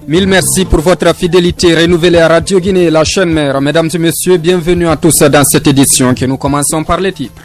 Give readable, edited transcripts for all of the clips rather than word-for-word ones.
Mille merci pour votre fidélité renouvelée à Radio Guinée, la chaîne mère. Mesdames et messieurs, bienvenue à tous dans cette édition que nous commençons par les titres.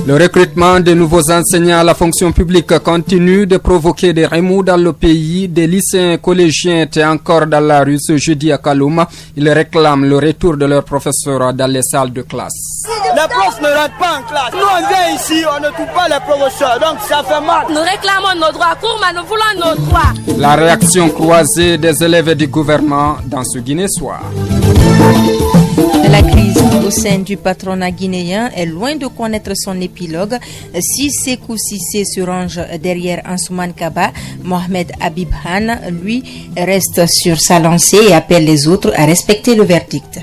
Le recrutement de nouveaux enseignants à la fonction publique continue de provoquer des remous dans le pays. Des lycéens collégiens étaient encore dans la rue ce jeudi à Kaloum. Ils réclament le retour de leurs professeurs dans les salles de classe. Les profs ne rentrent pas en classe. Nous on vient ici, on ne trouve pas les professeurs, donc ça fait mal. Nous réclamons nos droits, Kourma, nous voulons nos droits. La réaction croisée des élèves et du gouvernement dans ce Guinée soir. La crise au sein du patronat guinéen est loin de connaître son épilogue. Si Sékou Cissé se range derrière Ansoumane Kaba, Mohamed Habib Han, lui, reste sur sa lancée et appelle les autres à respecter le verdict.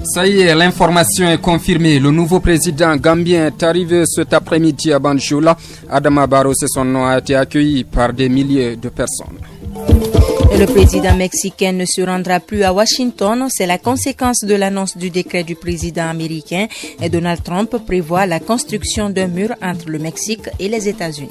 Ça y est, l'information est confirmée. Le nouveau président gambien est arrivé cet après-midi à Banjul. Adama Barrow, c'est son nom, a été accueilli par des milliers de personnes. Le président mexicain ne se rendra plus à Washington. C'est la conséquence de l'annonce du décret du président américain. Et Donald Trump prévoit la construction d'un mur entre le Mexique et les États-Unis.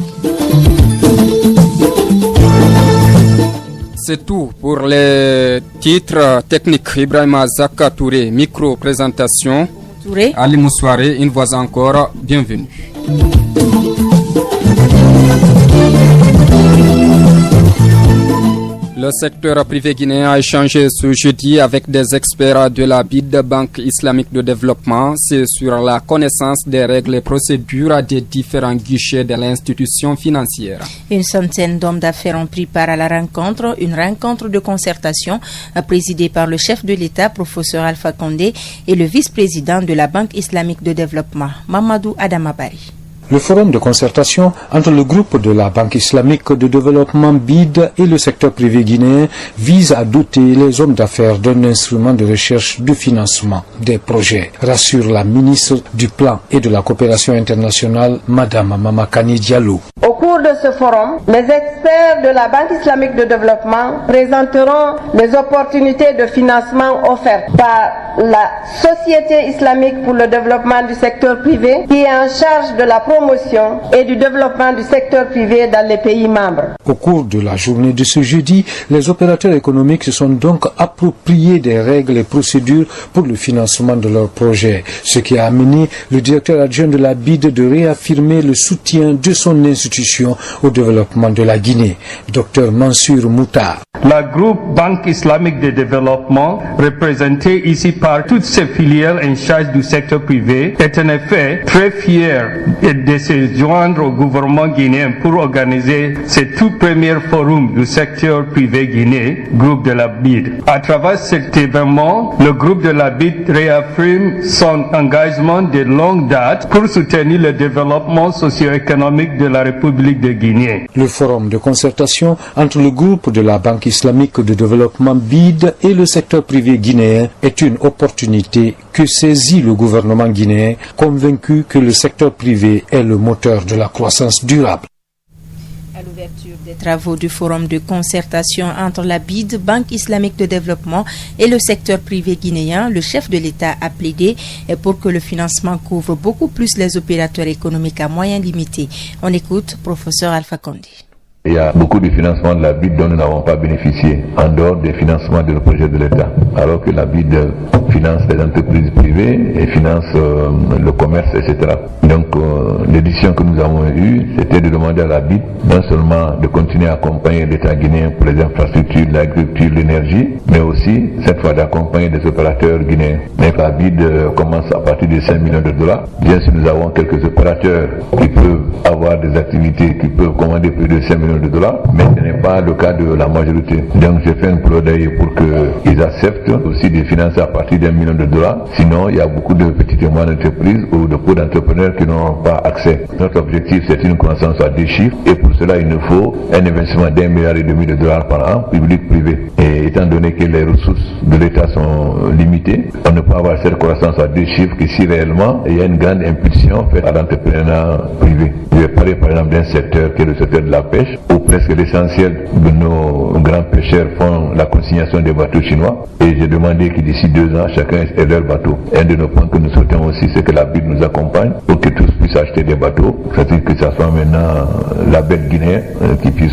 C'est tout pour les titres techniques. Ibrahima Zaka Touré, micro-présentation. Touré. Ali Moussouare, une fois encore, bienvenue. Le secteur privé guinéen a échangé ce jeudi avec des experts de la BID, Banque islamique de développement. C'est sur la connaissance des règles et procédures des différents guichets de l'institution financière. Une centaine d'hommes d'affaires ont pris part à la rencontre, une rencontre de concertation présidée par le chef de l'État, professeur Alpha Condé, et le vice-président de la Banque islamique de développement, Mamadou Adamabari. Le forum de concertation entre le groupe de la Banque islamique de développement BID et le secteur privé guinéen vise à doter les hommes d'affaires d'un instrument de recherche de financement des projets, rassure la ministre du Plan et de la Coopération internationale, Madame Mamakani Diallo. Au cours de ce forum, les experts de la Banque islamique de développement présenteront les opportunités de financement offertes par la Société islamique pour le développement du secteur privé qui est en charge de la promotion et du développement du secteur privé dans les pays membres. Au cours de la journée de ce jeudi, les opérateurs économiques se sont donc appropriés des règles et procédures pour le financement de leurs projets, ce qui a amené le directeur adjoint de la BID de réaffirmer le soutien de son institution au développement de la Guinée, Dr Mansour Moutar. La groupe Banque islamique de développement, représentée ici par toutes ces filières en charge du secteur privé, est en effet très fière de se joindre au gouvernement guinéen pour organiser ce tout premier forum du secteur privé guinéen, groupe de la BID. À travers cet événement, le groupe de la BID réaffirme son engagement de longue date pour soutenir le développement socio-économique de la République de Guinée. Le forum de concertation entre le groupe de la Banque islamique de développement BID et le secteur privé guinéen est une opportunité que saisit le gouvernement guinéen, convaincu que le secteur privé est le moteur de la croissance durable. À l'ouverture des travaux du forum de concertation entre la BID, Banque islamique de développement, et le secteur privé guinéen, le chef de l'État a plaidé pour que le financement couvre beaucoup plus les opérateurs économiques à moyens limités. On écoute professeur Alpha Condé. Il y a beaucoup de financements de la BID dont nous n'avons pas bénéficié, en dehors des financements de projet de l'État. Alors que la BID finance les entreprises privées et finance le commerce, etc. Donc l'édition que nous avons eue, c'était de demander à la BID non seulement de continuer à accompagner l'État guinéen pour les infrastructures, l'agriculture, l'énergie, mais aussi cette fois d'accompagner des opérateurs guinéens. Mais la BID commence à partir de 5 millions de dollars. Bien sûr, nous avons quelques opérateurs qui peuvent avoir des activités, qui peuvent commander plus de 5 millions millions de dollars, mais ce n'est pas le cas de la majorité. Donc j'ai fait un plaidoyer pour qu'ils acceptent aussi de financer à partir d'1 million de dollars. Sinon, il y a beaucoup de petites et moyennes entreprises ou de peu d'entrepreneurs qui n'ont pas accès. Notre objectif, c'est une croissance à 2 chiffres et pour cela, il nous faut un investissement d'1,5 milliard de dollars par an, public-privé. Et étant donné que les ressources de l'État sont limitées, on ne peut avoir cette croissance à 2 chiffres que si réellement il y a une grande impulsion faite à l'entrepreneuriat privé. Je vais parler par exemple d'un secteur qui est le secteur de la pêche, où presque l'essentiel de nos grands pêcheurs font la consignation des bateaux chinois. Et j'ai demandé que d'ici 2 ans, chacun ait leur bateau. Un de nos points que nous souhaitons aussi, c'est que la BID nous accompagne pour que tous puissent acheter des bateaux. C'est-à-dire que ce soit maintenant la bête guinéenne qui puisse.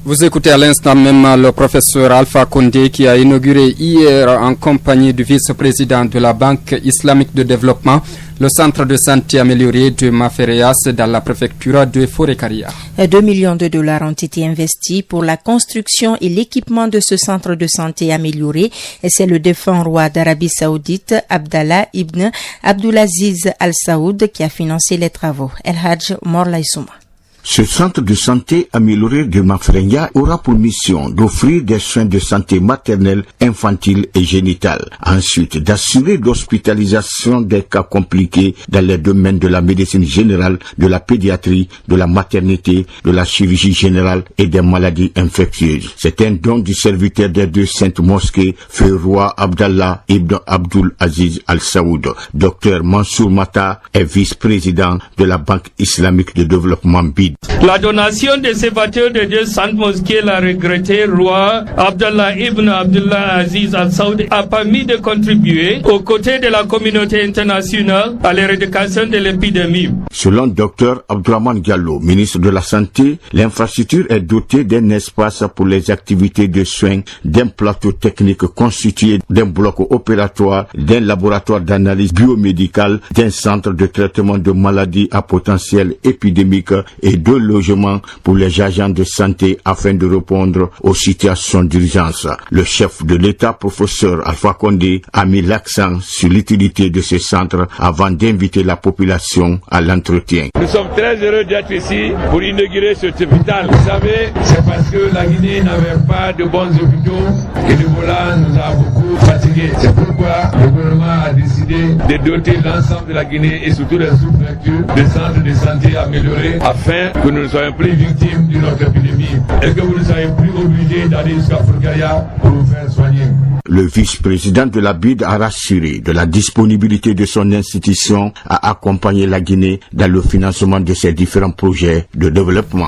Vous écoutez à l'instant même le professeur Alpha Condé qui a inauguré hier en compagnie du vice-président de la Banque islamique de développement le centre de santé amélioré de Mafereas dans la préfecture de Forêt-Caria. 2 millions de dollars ont été investis pour la construction et l'équipement de ce centre de santé amélioré. Et c'est le défunt roi d'Arabie Saoudite, Abdallah ibn Abdulaziz Al Saoud, qui a financé les travaux. El Hadj Morlay Souma. Ce centre de santé amélioré de Mafrenya aura pour mission d'offrir des soins de santé maternelle, infantile et génitale. Ensuite, d'assurer l'hospitalisation des cas compliqués dans les domaines de la médecine générale, de la pédiatrie, de la maternité, de la chirurgie générale et des maladies infectieuses. C'est un don du serviteur des 2 saintes mosquées, feu roi Abdallah ibn Abdul Aziz Al Saoud. Dr Mansour Mata est vice-président de la Banque islamique de développement BID. La donation de ces bateaux de 2 saintes mosquées, l'a regretté roi Abdallah ibn Abdullah Aziz Al Saoud, a permis de contribuer aux côtés de la communauté internationale à l'éradication de l'épidémie. Selon Dr Abdourahmane Diallo, ministre de la Santé, l'infrastructure est dotée d'un espace pour les activités de soins, d'un plateau technique constitué d'un bloc opératoire, d'un laboratoire d'analyse biomédicale, d'un centre de traitement de maladies à potentiel épidémique et 2 logements pour les agents de santé afin de répondre aux situations d'urgence. Le chef de l'État, professeur Alpha Condé, a mis l'accent sur l'utilité de ce centre avant d'inviter la population à l'entretien. Nous sommes très heureux d'être ici pour inaugurer cet hôpital. Vous savez, c'est parce que la Guinée n'avait pas de bons hôpitaux et le volant nous a beaucoup fatigués. C'est pourquoi le gouvernement a décidé de doter l'ensemble de la Guinée et surtout les sous-préfectures de centres de santé améliorés afin que nous ne soyons plus victimes d'une autre épidémie et que vous ne soyez plus obligés d'aller jusqu'à Forêt-Caria pour vous faire soigner. Le vice-président de la BID a rassuré de la disponibilité de son institution à accompagner la Guinée dans le financement de ses différents projets de développement.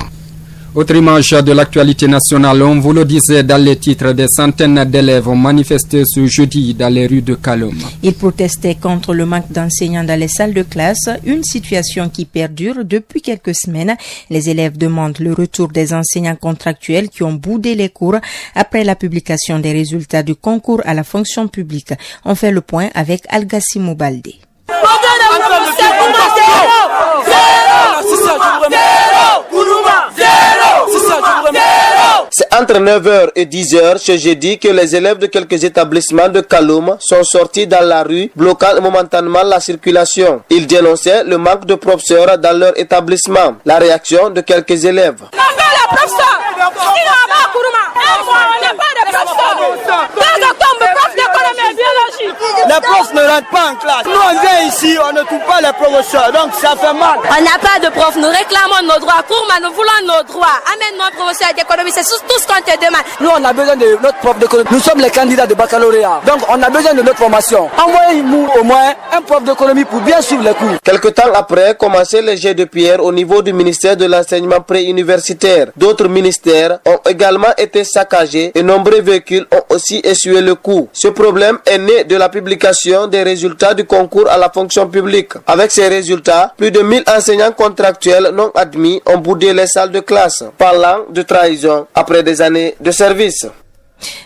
Autre image de l'actualité nationale, on vous le disait dans les titres, des centaines d'élèves ont manifesté ce jeudi dans les rues de Kaloum. Ils protestaient contre le manque d'enseignants dans les salles de classe, une situation qui perdure depuis quelques semaines. Les élèves demandent le retour des enseignants contractuels qui ont boudé les cours après la publication des résultats du concours à la fonction publique. On fait le point avec Algassimou Baldé. C'est entre 9h et 10h ce jeudi que les élèves de quelques établissements de Kaloum sont sortis dans la rue, bloquant momentanément la circulation. Ils dénonçaient le manque de professeurs dans leur établissement. La réaction de quelques élèves. Les profs ne rentrent pas en classe. Nous on vient ici, on ne trouve pas les professeurs, donc ça fait mal. On n'a pas de profs, nous réclamons nos droits. Kourma, nous voulons nos droits. Amène-nous un professeur d'économie, c'est tout ce qu'on te demande. Nous on a besoin de notre prof d'économie. Nous sommes les candidats de baccalauréat, donc on a besoin de notre formation. Envoyez-nous au moins un prof d'économie pour bien suivre les cours. Quelque temps après, commençaient les jets de pierre au niveau du ministère de l'enseignement préuniversitaire. D'autres ministères ont également été saccagés et nombreux véhicules ont aussi essuyé le coup. Ce problème est né de la publication des résultats du concours à la fonction publique. Avec ces résultats, plus de 1000 enseignants contractuels non admis ont boudé les salles de classe, parlant de trahison après des années de service.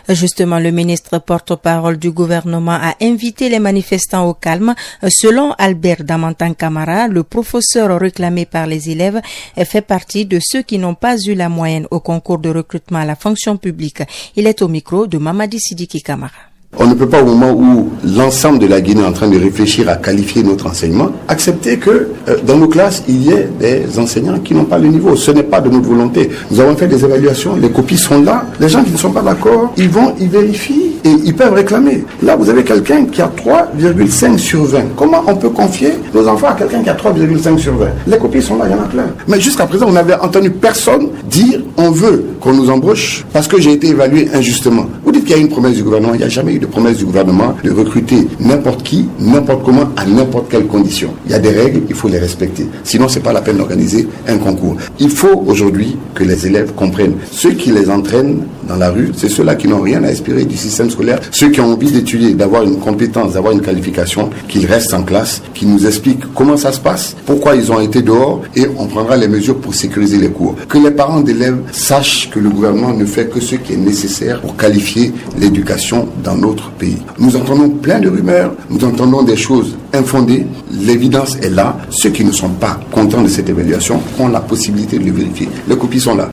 Justement, le ministre porte-parole du gouvernement a invité les manifestants au calme. Selon Albert Damantan Camara, le professeur réclamé par les élèves fait partie de ceux qui n'ont pas eu la moyenne au concours de recrutement à la fonction publique. Il est au micro de Mamadi Sidiki Camara. On ne peut pas, au moment où l'ensemble de la Guinée est en train de réfléchir à qualifier notre enseignement, accepter que dans nos classes, il y ait des enseignants qui n'ont pas le niveau. Ce n'est pas de notre volonté. Nous avons fait des évaluations, les copies sont là. Les gens qui ne sont pas d'accord, ils vont, ils vérifient et ils peuvent réclamer. Là, vous avez quelqu'un qui a 3,5 sur 20. Comment on peut confier nos enfants à quelqu'un qui a 3,5 sur 20? Les copies sont là, il y en a plein. Mais jusqu'à présent, on n'avait entendu personne dire on veut qu'on nous embauche parce que j'ai été évalué injustement. Vous dites qu'il y a une promesse du gouvernement, il n'y a jamais eu de promesse du gouvernement de recruter n'importe qui, n'importe comment, à n'importe quelle condition. Il y a des règles, il faut les respecter. Sinon, c'est pas la peine d'organiser un concours. Il faut aujourd'hui que les élèves comprennent. Ceux qui les entraînent dans la rue, c'est ceux-là qui n'ont rien à espérer du système scolaire. Ceux qui ont envie d'étudier, d'avoir une compétence, d'avoir une qualification, qu'ils restent en classe, qu'ils nous expliquent comment ça se passe, pourquoi ils ont été dehors, et on prendra les mesures pour sécuriser les cours. Que les parents d'élèves sachent que le gouvernement ne fait que ce qui est nécessaire pour qualifier l'éducation dans notre pays. Nous entendons plein de rumeurs, nous entendons des choses infondées, l'évidence est là. Ceux qui ne sont pas contents de cette évaluation ont la possibilité de le vérifier. Les copies sont là.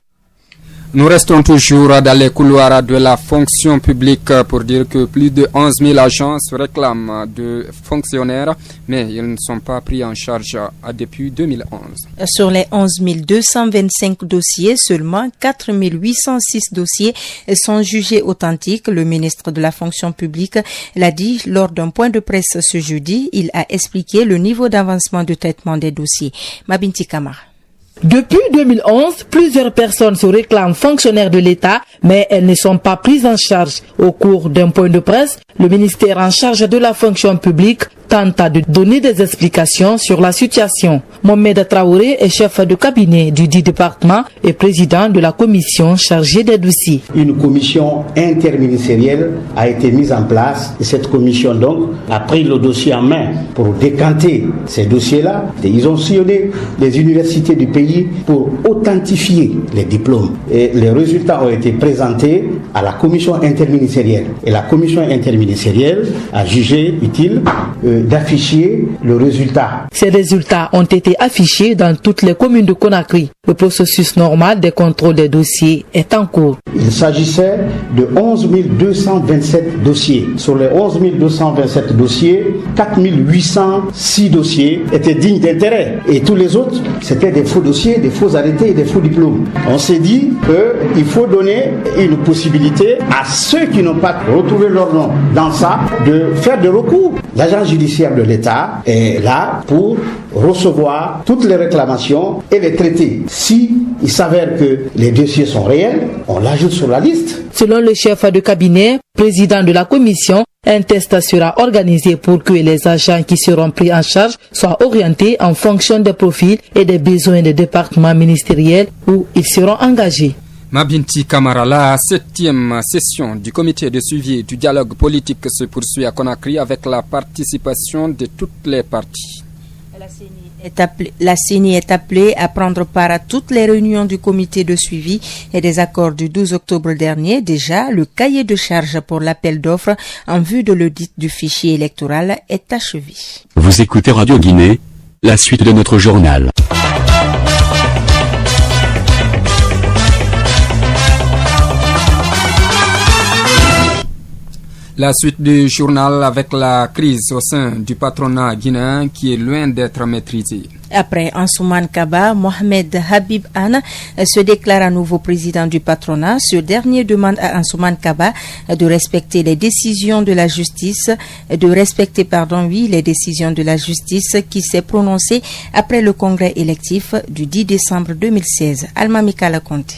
Nous restons toujours dans les couloirs de la fonction publique pour dire que plus de 11 000 agents se réclament de fonctionnaires, mais ils ne sont pas pris en charge depuis 2011. Sur les 11 225 dossiers, seulement 4 806 dossiers sont jugés authentiques. Le ministre de la fonction publique l'a dit lors d'un point de presse ce jeudi. Il a expliqué le niveau d'avancement de traitement des dossiers. Mabinti Kamara. Depuis 2011, plusieurs personnes se réclament fonctionnaires de l'État, mais elles ne sont pas prises en charge. Au cours d'un point de presse, le ministère en charge de la fonction publique tenta de donner des explications sur la situation. Mohamed Traoré est chef de cabinet du dit département et président de la commission chargée des dossiers. Une commission interministérielle a été mise en place et cette commission donc a pris le dossier en main pour décanter ces dossiers-là. Et ils ont sillonné les universités du pays pour authentifier les diplômes. Et les résultats ont été présentés à la commission interministérielle. Et la commission interministérielle a jugé utile d'afficher le résultat. Ces résultats ont été affichés dans toutes les communes de Conakry. Le processus normal des contrôles des dossiers est en cours. Il s'agissait de 11 227 dossiers. Sur les 11 227 dossiers, 4 806 dossiers étaient dignes d'intérêt. Et tous les autres, c'était des faux dossiers, des faux arrêtés et des faux diplômes. On s'est dit qu'il faut donner une possibilité à ceux qui n'ont pas retrouvé leur nom dans ça de faire des recours. L'agent judiciaire de l'État est là pour recevoir toutes les réclamations et les traiter. Si il s'avère que les dossiers sont réels, on l'ajoute sur la liste. Selon le chef de cabinet, président de la commission, un test sera organisé pour que les agents qui seront pris en charge soient orientés en fonction des profils et des besoins des départements ministériels où ils seront engagés. Mabinti Kamara, la 7e session du comité de suivi du dialogue politique se poursuit à Conakry avec la participation de toutes les parties. La CENI est appelée à prendre part à toutes les réunions du comité de suivi et des accords du 12 octobre dernier. Déjà, le cahier de charge pour l'appel d'offres en vue de l'audit du fichier électoral est achevé. Vous écoutez Radio Guinée, la suite de notre journal. La suite du journal avec la crise au sein du patronat guinéen qui est loin d'être maîtrisée. Après Ansoumane Kaba, Mohamed Habib Anne se déclare à nouveau président du patronat. Ce dernier demande à Ansoumane Kaba de respecter les décisions de la justice, les décisions de la justice qui s'est prononcée après le congrès électif du 10 décembre 2016. Alma Mikala Conté.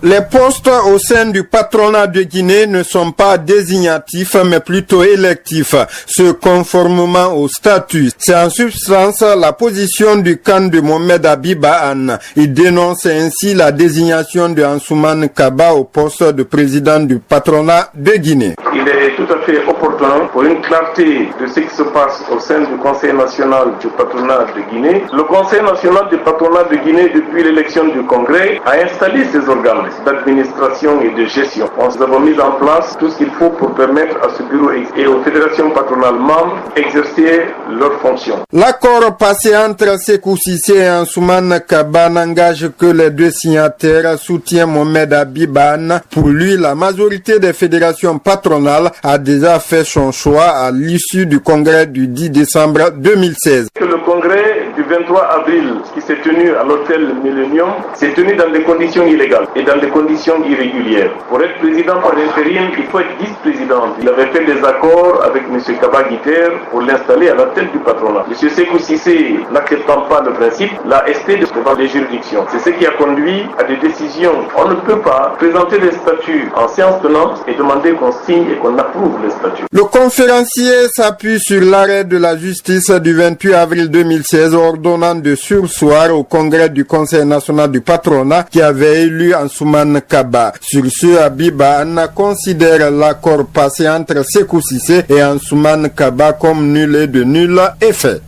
Les postes au sein du patronat de Guinée ne sont pas désignatifs mais plutôt électifs, ce conformément au statut. C'est en substance la position du camp de Mohamed Habib Anne. Il dénonce ainsi la désignation de Ansoumane Kaba au poste de président du patronat de Guinée. Il est tout à fait opportun pour une clarté de ce qui se passe au sein du Conseil national du patronat de Guinée. Le Conseil national du patronat de Guinée, depuis l'élection du Congrès, a installé ses organes d'administration et de gestion. Nous avons mis en place tout ce qu'il faut pour permettre à ce bureau et aux fédérations patronales membres d'exercer leurs fonctions. L'accord passé entre Sékou Cissé et Ansoumane Kaba n'engage que les deux signataires, soutient Mohamed Habib Anne. Pour lui, la majorité des fédérations patronales a déjà fait fait son choix à l'issue du congrès du 10 décembre 2016. Le congrès du 23 avril qui s'est tenu à l'hôtel Millennium s'est tenu dans des conditions illégales et dans des conditions irrégulières. Pour être président par intérim, il faut être vice-président. Il avait fait des accords avec M. Kaba Guiter pour l'installer à la tête du patronat. M. Sékou Cissé, n'acceptant pas le principe, l'a esté devant les juridictions. C'est ce qui a conduit à des décisions. On ne peut pas présenter des statuts en séance tenante et demander qu'on signe et qu'on approuve les statuts. Le conférencier s'appuie sur l'arrêt de la justice du 28 avril 2016 ordonnant de surseoir au congrès du Conseil national du patronat qui avait élu Ansoumane Kaba. Sur ce, Abiba Anna considère l'accord passé entre Sékou Cissé et Ansoumane Kaba comme nul et de nul effet.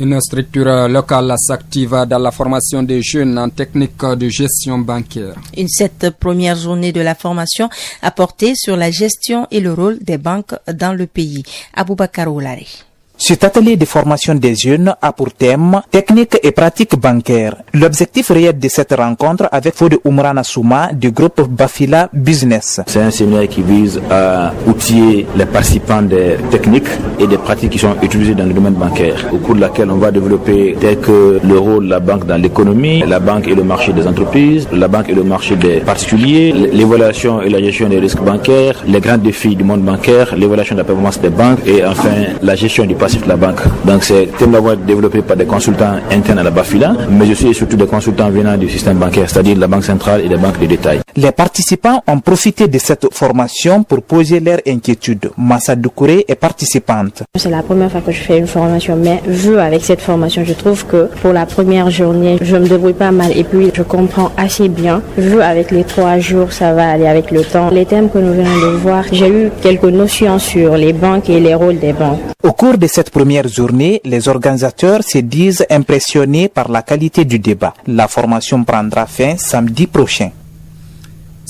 Une structure locale s'active dans la formation des jeunes en technique de gestion bancaire. Cette première journée de la formation a porté sur la gestion et le rôle des banques dans le pays. Aboubakar Oulare. Cet atelier de formation des jeunes a pour thème technique et pratique bancaire. L'objectif réel de cette rencontre avec Fode Oumrana Souma du groupe Bafila Business. C'est un séminaire qui vise à outiller les participants des techniques et des pratiques qui sont utilisées dans le domaine bancaire, au cours de laquelle on va développer tel que le rôle de la banque dans l'économie, la banque et le marché des entreprises, la banque et le marché des particuliers, l'évaluation et la gestion des risques bancaires, les grands défis du monde bancaire, l'évaluation de la performance des banques et enfin la gestion du passif de la banque. Donc ces thèmes-là vont être développés par des consultants internes à la Bafila, mais aussi et surtout des consultants venant du système bancaire, c'est-à-dire de la banque centrale et des banques de détail. Les participants ont profité de cette formation pour poser leurs inquiétudes. Massa Doukouré est participante. C'est la première fois que je fais une formation, mais vu avec cette formation, je trouve que pour la première journée, je me débrouille pas mal et puis je comprends assez bien. Vu avec les 3 jours, ça va aller avec le temps. Les thèmes que nous venons de voir, j'ai eu quelques notions sur les banques et les rôles des banques. Au cours de cette première journée, les organisateurs se disent impressionnés par la qualité du débat. La formation prendra fin samedi prochain.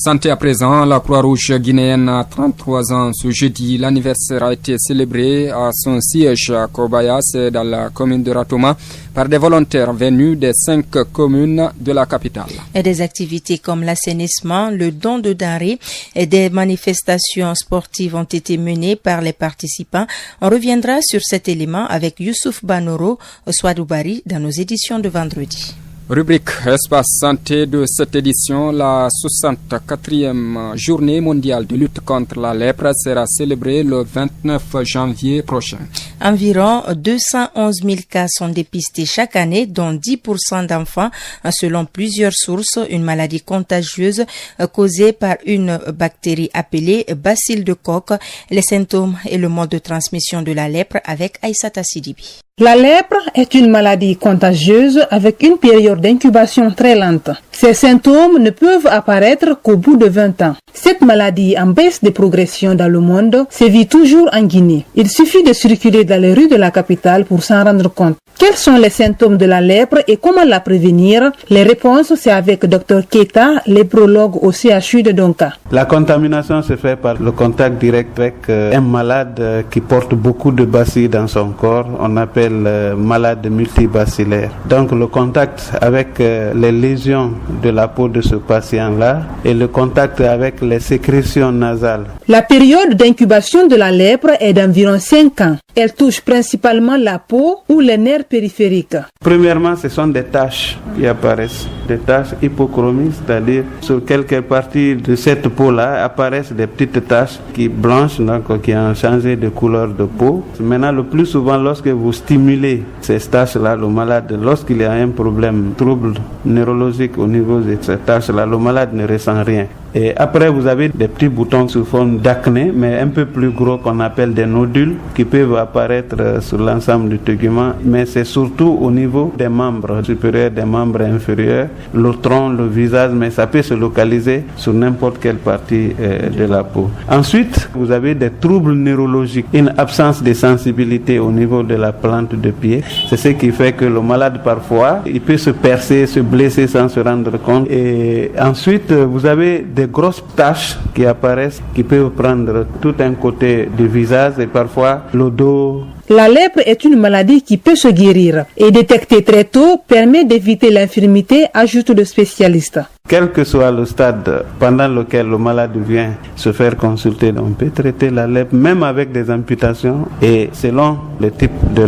Santé à présent, la Croix-Rouge guinéenne a 33 ans. Ce jeudi, l'anniversaire a été célébré à son siège à Kobayas, dans la commune de Ratoma, par des volontaires venus des 5 communes de la capitale. Et des activités comme l'assainissement, le don de denrées et des manifestations sportives ont été menées par les participants. On reviendra sur cet élément avec Youssouf Banoro, Swadoubari, dans nos éditions de vendredi. Rubrique Espace Santé de cette édition, la 64e journée mondiale de lutte contre la lèpre sera célébrée le 29 janvier prochain. Environ 211 000 cas sont dépistés chaque année, dont 10% d'enfants, selon plusieurs sources, une maladie contagieuse causée par une bactérie appelée bacille de Koch. Les symptômes et le mode de transmission de la lèpre avec Aïssata Sidibi. La lèpre est une maladie contagieuse avec une période d'incubation très lente. Ces symptômes ne peuvent apparaître qu'au bout de 20 ans. Cette maladie en baisse de progression dans le monde sévit toujours en Guinée. Il suffit de circuler dans les rues de la capitale pour s'en rendre compte. Quels sont les symptômes de la lèpre et comment la prévenir? Les réponses, c'est avec Dr Keita, léprologue au CHU de Donka. La contamination se fait par le contact direct avec un malade qui porte beaucoup de bacilles dans son corps. On appelle malade multibacillaire. Donc le contact avec les lésions de la peau de ce patient-là et le contact avec les sécrétions nasales. La période d'incubation de la lèpre est d'environ 5 ans. Elle touche principalement la peau ou les nerfs périphériques. Premièrement, ce sont des taches qui apparaissent, des taches hypochromiques, c'est-à-dire sur quelques parties de cette peau-là apparaissent des petites taches qui blanches, donc qui ont changé de couleur de peau. Maintenant, le plus souvent, lorsque vous stimulez ces taches-là, le malade, lorsqu'il y a un problème, trouble neurologique au niveau de ces taches-là, le malade ne ressent rien. Et après, vous avez des petits boutons sous forme d'acné, mais un peu plus gros qu'on appelle des nodules qui peuvent apparaître sur l'ensemble du tégument. Mais c'est surtout au niveau des membres supérieurs, des membres inférieurs, le tronc, le visage, mais ça peut se localiser sur n'importe quelle partie de la peau. Ensuite, vous avez des troubles neurologiques, une absence de sensibilité au niveau de la plante de pied. C'est ce qui fait que le malade, parfois, il peut se percer, se blesser sans se rendre compte. Et ensuite, vous avez des grosses taches qui apparaissent, qui peuvent prendre tout un côté du visage et parfois le dos. La lèpre est une maladie qui peut se guérir et détecter très tôt permet d'éviter l'infirmité, ajoute le spécialiste. quel que soit le stade pendant lequel le malade vient se faire consulter, on peut traiter la lèpre même avec des amputations, et selon le type de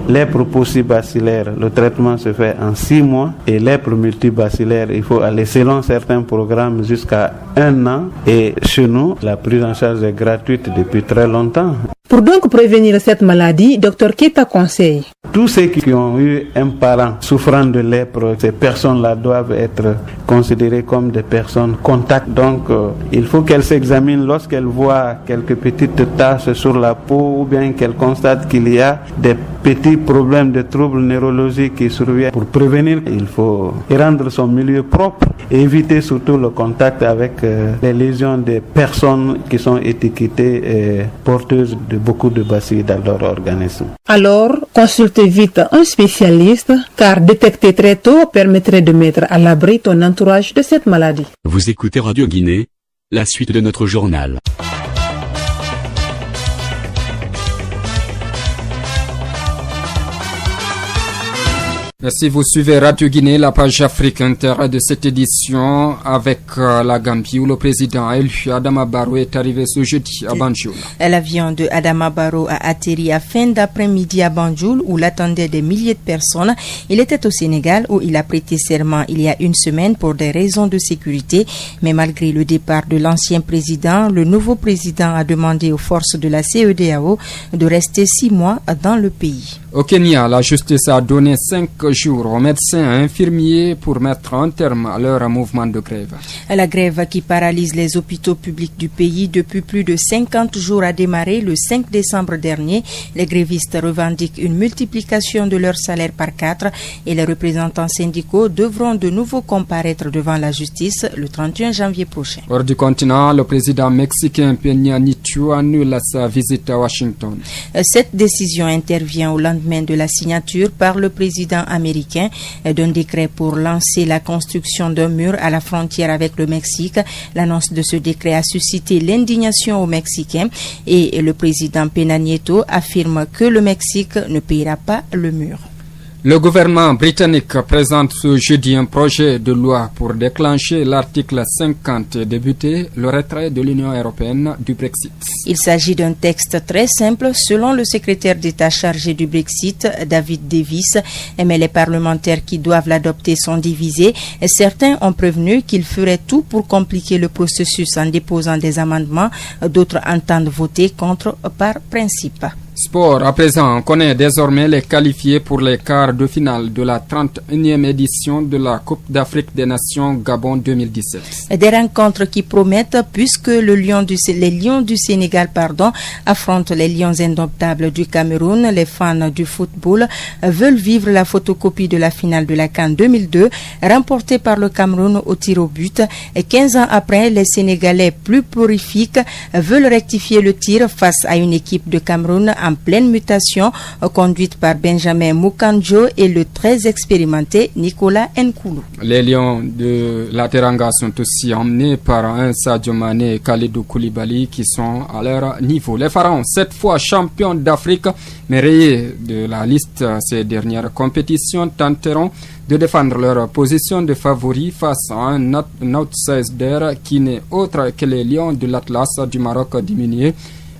lèpre possibacillaire, le traitement se fait en 6 mois, et lèpre multibacillaire, il faut aller selon certains programmes jusqu'à 1 an, et chez nous, la prise en charge est gratuite depuis très longtemps. Pour donc prévenir cette maladie, Dr Keita conseille. Tous ceux qui ont eu un parent souffrant de lèpre, ces personnes-là doivent être considérées comme des personnes contacts. Donc, il faut qu'elles s'examinent lorsqu'elles voient quelques petites taches sur la peau ou bien qu'elles constatent qu'il y a des petits problèmes de troubles neurologiques qui surviennent. Pour prévenir, il faut rendre son milieu propre et éviter surtout le contact avec les lésions des personnes qui sont étiquetées porteuses de beaucoup de bacilles dans leur organisme. Alors, consultez vite un spécialiste, car détecter très tôt permettrait de mettre à l'abri ton entourage de cette maladie. Vous écoutez Radio Guinée, la suite de notre journal. Si vous suivez Radio Guinée, la page Afrique Inter de cette édition avec la Gambie, où le président élu Adama Barrow est arrivé ce jeudi à Banjul. L'avion de Adama Barrow a atterri à fin d'après-midi à Banjul, où l'attendaient des milliers de personnes. Il était au Sénégal, où il a prêté serment il y a une semaine pour des raisons de sécurité. Mais malgré le départ de l'ancien président, le nouveau président a demandé aux forces de la CEDEAO de rester 6 mois dans le pays. Au Kenya, la justice a donné 5 jours aux médecins et infirmiers pour mettre un terme à leur mouvement de grève. La grève qui paralyse les hôpitaux publics du pays depuis plus de 50 jours a démarré le 5 décembre dernier. Les grévistes revendiquent une multiplication de leur salaire par 4 et les représentants syndicaux devront de nouveau comparaître devant la justice le 31 janvier prochain. Hors du continent, le président mexicain Peña Nieto annule sa visite à Washington. Cette décision intervient au lendemain de la signature par le président américain d'un décret pour lancer la construction d'un mur à la frontière avec le Mexique. L'annonce de ce décret a suscité l'indignation aux Mexicains et le président Peña Nieto affirme que le Mexique ne payera pas le mur. Le gouvernement britannique présente ce jeudi un projet de loi pour déclencher l'article 50 et débuter le retrait de l'Union européenne du Brexit. Il s'agit d'un texte très simple selon le secrétaire d'État chargé du Brexit, David Davis, mais les parlementaires qui doivent l'adopter sont divisés. Certains ont prévenu qu'ils feraient tout pour compliquer le processus en déposant des amendements. D'autres entendent voter contre par principe. Sport, à présent, on connaît désormais les qualifiés pour les quarts de finale de la 31e édition de la Coupe d'Afrique des Nations Gabon 2017. Des rencontres qui promettent puisque les Lions du Sénégal affrontent les Lions indomptables du Cameroun. Les fans du football veulent vivre la photocopie de la finale de la CAN 2002 remportée par le Cameroun au tir au but. 15 ans après, les Sénégalais plus prolifiques veulent rectifier le tir face à une équipe de Cameroun en pleine mutation, conduite par Benjamin Mukanjo et le très expérimenté Nicolas Nkoulou. Les Lions de la Teranga sont aussi emmenés par un Sadio Mané et Khalidou Koulibaly qui sont à leur niveau. Les Pharaons, 7 fois champions d'Afrique, mais rayés de la liste ces dernières compétitions, tenteront de défendre leur position de favoris face à un outsider qui n'est autre que les Lions de l'Atlas du Maroc diminué.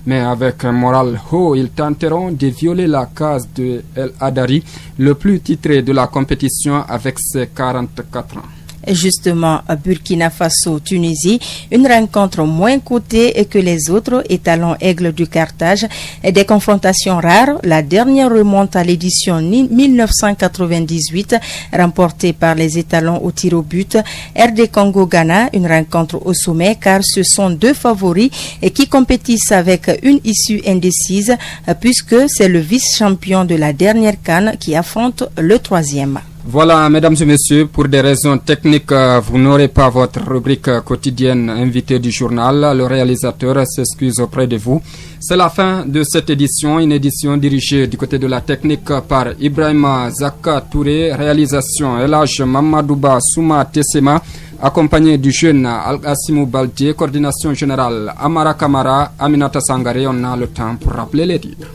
Mais avec un moral haut, ils tenteront de violer la case de El Hadari, le plus titré de la compétition avec ses 44 ans. Justement, Burkina Faso, Tunisie, une rencontre moins cotée que les autres étalons aigles du Carthage. Des confrontations rares, la dernière remonte à l'édition 1998, remportée par les étalons au tir au but. RD Congo-Ghana, une rencontre au sommet car ce sont 2 favoris qui compétissent avec une issue indécise puisque c'est le vice-champion de la dernière CAN qui affronte le 3e. Voilà, mesdames et messieurs, pour des raisons techniques, vous n'aurez pas votre rubrique quotidienne invité du journal. Le réalisateur s'excuse auprès de vous. C'est la fin de cette édition, une édition dirigée du côté de la technique par Ibrahima Zaka Touré, réalisation Elhaj Mamadouba Souma Tessema, accompagné du jeune Al-Assimou Baltier, coordination générale Amara Kamara, Aminata Sangare. On a le temps pour rappeler les titres.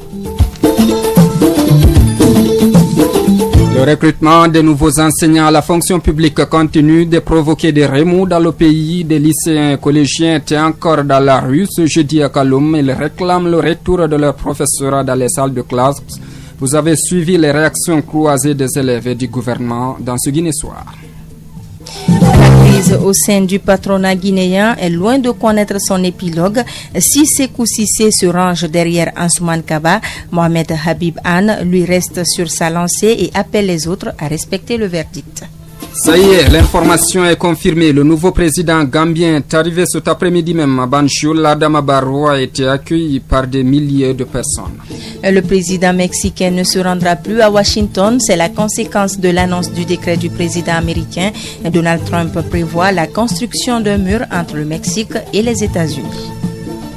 Le recrutement de nouveaux enseignants à la fonction publique continue de provoquer des remous dans le pays. Des lycéens et collégiens étaient encore dans la rue ce jeudi à Kaloum. Ils réclament le retour de leurs professeurs dans les salles de classe. Vous avez suivi les réactions croisées des élèves et du gouvernement dans ce Guinée Soir. La crise au sein du patronat guinéen est loin de connaître son épilogue. Si Sékou Cissé se range derrière Ansoumane Kaba, Mohamed Habib Anne lui reste sur sa lancée et appelle les autres à respecter le verdict. Ça y est, l'information est confirmée. Le nouveau président gambien est arrivé cet après-midi même à Banjul. Adama Barrow a été accueilli par des milliers de personnes. Le président mexicain ne se rendra plus à Washington. C'est la conséquence de l'annonce du décret du président américain. Donald Trump prévoit la construction d'un mur entre le Mexique et les États-Unis.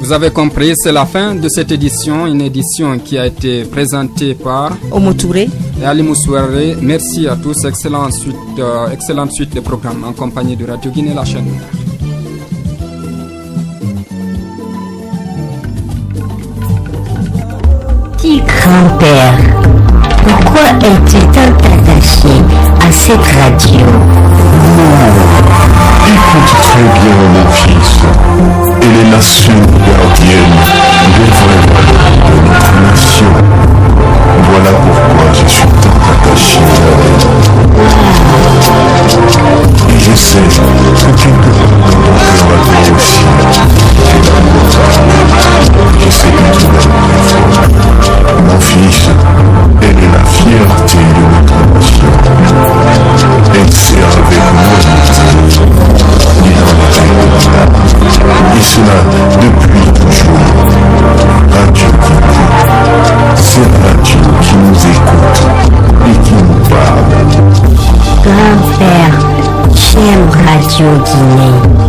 Vous avez compris, c'est la fin de cette édition, une édition qui a été présentée par Omo Touré et Ali Moussouare. Merci à tous, excellente suite de programmes en compagnie de Radio Guinée, la chaîne. Petit grand-père, pourquoi es-tu tant attaché à cette radio? Écoute très bien, mon fils. Elle est la seule gardienne des vrais valeurs de notre nation. Voilà pourquoi je suis tant attaché à elle. Et je sais que tu te rencontreras toi aussi. Je sais que tu l'aimes. Mon fils, elle est la fierté de notre nation. Elle sert avec moi et cela depuis toujours. Radio Guinée, c'est la radio qui nous écoute et qui nous parle. Grand-père, j'aime Radio Guinée.